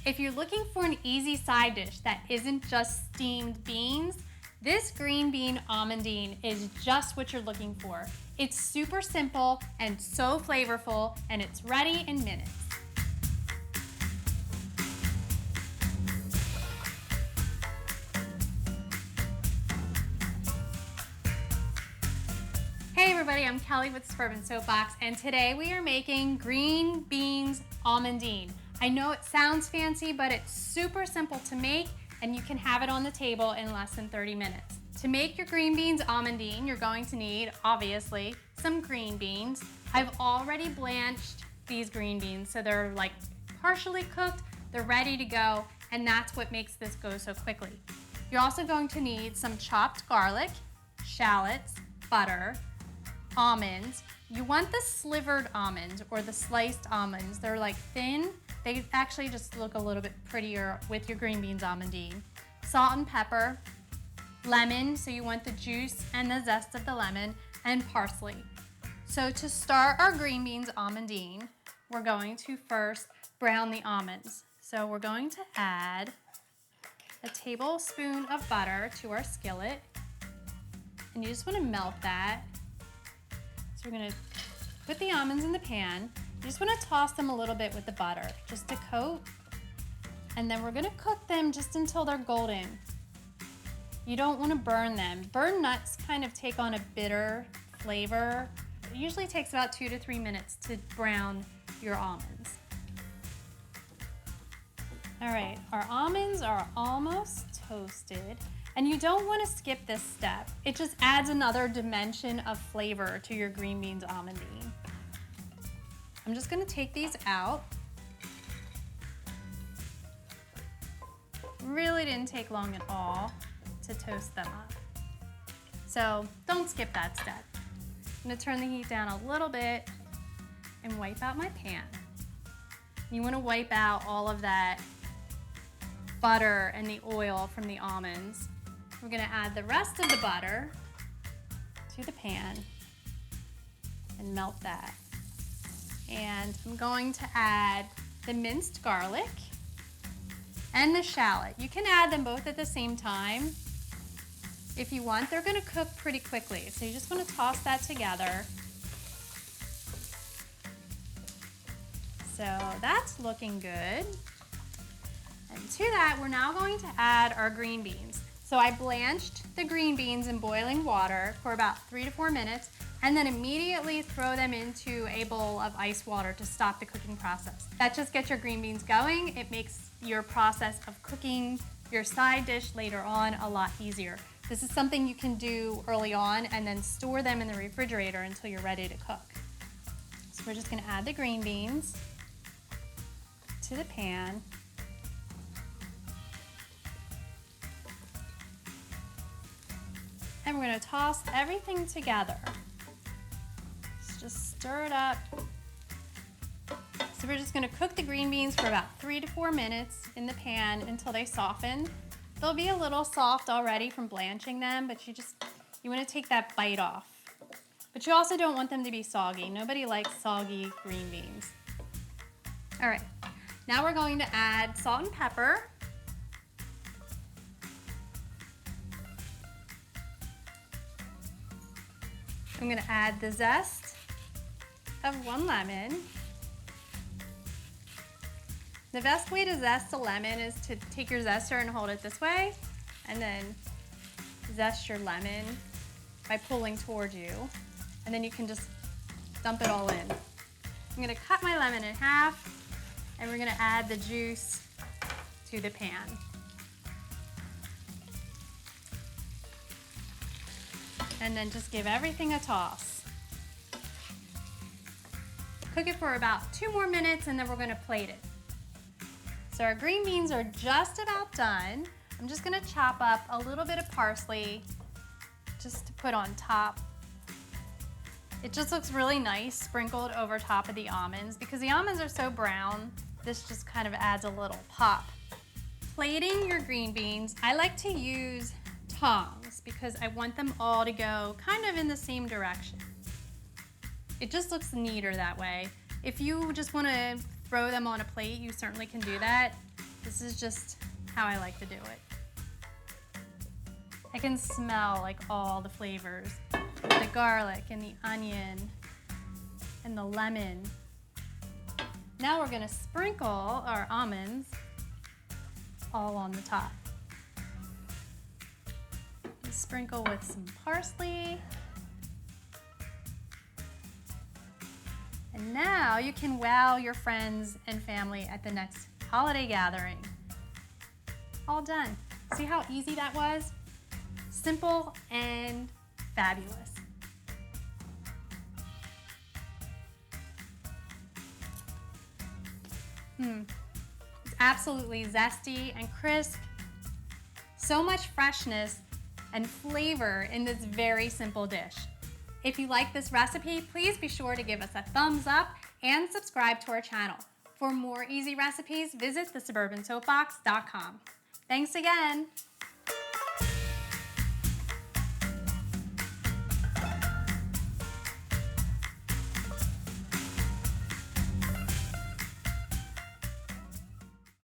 If you're looking for an easy side dish that isn't just steamed beans, this green bean almondine is just what you're looking for. It's super simple and so flavorful, and it's ready in minutes. Hey everybody, I'm Kelly with Suburban Soapbox, and today we are making green beans almondine. I know it sounds fancy, but it's super simple to make, and you can have it on the table in less than 30 minutes. To make your green beans almondine, you're going to need, obviously, some green beans. I've already blanched these green beans, so they're like partially cooked, they're ready to go, and that's what makes this go so quickly. You're also going to need some chopped garlic, shallots, butter, almonds. You want the slivered almonds or the sliced almonds. They're like thin. They actually just look a little bit prettier with your green beans almondine. Salt and pepper, lemon, so you want the juice and the zest of the lemon, and parsley. So to start our green beans almondine, we're going to first brown the almonds. So we're going to add a tablespoon of butter to our skillet, and you just want to melt that. So we're going to put the almonds in the pan. You just want to toss them a little bit with the butter, just to coat. And then we're going to cook them just until they're golden. You don't want to burn them. Burned nuts kind of take on a bitter flavor. It usually takes about 2 to 3 minutes to brown your almonds. All right, our almonds are almost toasted. And you don't want to skip this step. It just adds another dimension of flavor to your green beans almondine. I'm just going to take these out. Really didn't take long at all to toast them up. So don't skip that step. I'm going to turn the heat down a little bit and wipe out my pan. You want to wipe out all of that butter and the oil from the almonds. We're going to add the rest of the butter to the pan and melt that. And I'm going to add the minced garlic and the shallot. You can add them both at the same time if you want. They're going to cook pretty quickly, so you just want to toss that together. So that's looking good. And to that, we're now going to add our green beans. So I blanched the green beans in boiling water for about 3 to 4 minutes, and then immediately throw them into a bowl of ice water to stop the cooking process. That just gets your green beans going. It makes your process of cooking your side dish later on a lot easier. This is something you can do early on and then store them in the refrigerator until you're ready to cook. So we're just going to add the green beans to the pan. And we're going to toss everything together. Just stir it up. So we're just going to cook the green beans for about 3 to 4 minutes in the pan until they soften. They'll be a little soft already from blanching them, but you want to take that bite off. But you also don't want them to be soggy. Nobody likes soggy green beans. All right, now we're going to add salt and pepper. I'm going to add the zest of 1 lemon. The best way to zest a lemon is to take your zester and hold it this way, and then zest your lemon by pulling towards you, and then you can just dump it all in. I'm going to cut my lemon in half, and we're going to add the juice to the pan. And then just give everything a toss. Cook it for about 2 more minutes, and then we're going to plate it. So our green beans are just about done. I'm just going to chop up a little bit of parsley just to put on top. It just looks really nice sprinkled over top of the almonds. Because the almonds are so brown, this just kind of adds a little pop. Plating your green beans, I like to use tongs because I want them all to go kind of in the same direction. It just looks neater that way. If you just want to throw them on a plate, you certainly can do that. This is just how I like to do it. I can smell like all the flavors, the garlic and the onion and the lemon. Now we're gonna sprinkle our almonds all on the top. Sprinkle with some parsley. And now you can wow your friends and family at the next holiday gathering. All done. See how easy that was? Simple and fabulous. It's absolutely zesty and crisp. So much freshness and flavor in this very simple dish. If you like this recipe, please be sure to give us a thumbs up and subscribe to our channel. For more easy recipes, visit thesuburbansoapbox.com. Thanks again.